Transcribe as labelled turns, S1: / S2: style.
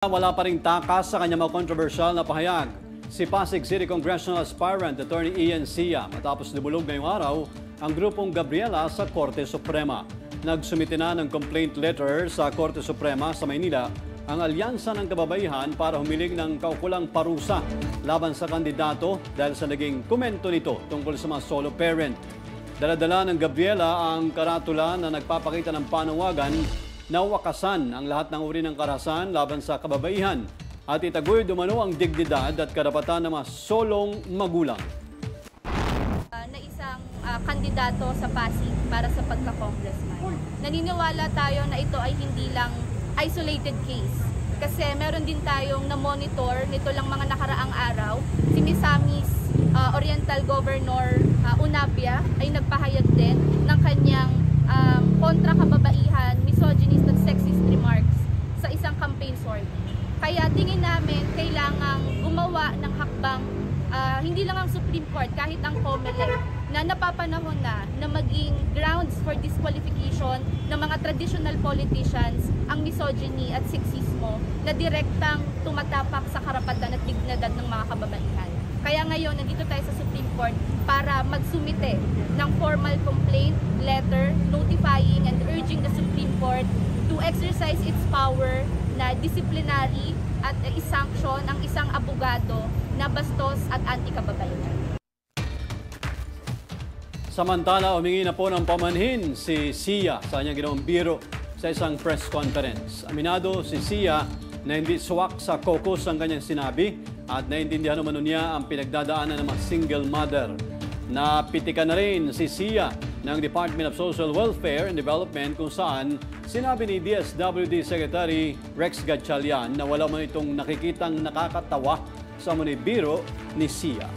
S1: Wala pa ring takas sa kanyang mga kontrobersyal na pahayag. Si Pasig City Congressional Aspirant Attorney Ian Sia matapos libulog ngayong araw ang grupong Gabriela sa Korte Suprema. Nagsumite na ng complaint letter sa Korte Suprema sa Maynila ang Alyansa ng Kababaihan para humiling ng kaukulang parusa laban sa kandidato dahil sa naging komento nito tungkol sa mga solo parent. Daladala ng Gabriela ang karatula na nagpapakita ng panawagan na wakasan ang lahat ng uri ng karahasan laban sa kababaihan at itaguyod umano ang dignidad at karapatan ng mga solong magulang.
S2: Na isang kandidato sa Pasig para sa pagka-congressman. Naniniwala tayo na ito ay hindi lang isolated case kasi meron din tayong na-monitor nito lang mga nakaraang araw. Si Misamis Oriental Governor Unapia ay nagpahayag din ng kanyang kontra-kababaihan, misogynist at sexist remarks sa isang campaign sortie. Kaya tingin namin kailangang gumawa ng hakbang, hindi lang ang Supreme Court, kahit ang COMELEC, na napapanahon na maging grounds for disqualification ng mga traditional politicians ang misogyny at sexismo na direktang tumatapak sa karapatan at dignidad ng mga kababaihan. Kaya ngayon, nandito tayo sa Supreme Court para magsumite ng formal complaint letter notifying and urging the Supreme Court to exercise its power na disciplinary at isanksyon ang isang abogado na bastos at anti-kababaihan.
S1: Samantala, humingi na po ng pamanhin si Sia sa kanyang ginawang biro sa isang press conference. Aminado si Sia na hindi swak sa caucus ang kanyang sinabi at naintindihan naman niya ang pinagdadaanan ng mga single mother. Napitikan na rin si Sia ng Department of Social Welfare and Development kung saan sinabi ni DSWD Secretary Rex Gatchalian na wala man itong nakikitang nakakatawa sa munibiro ni Sia.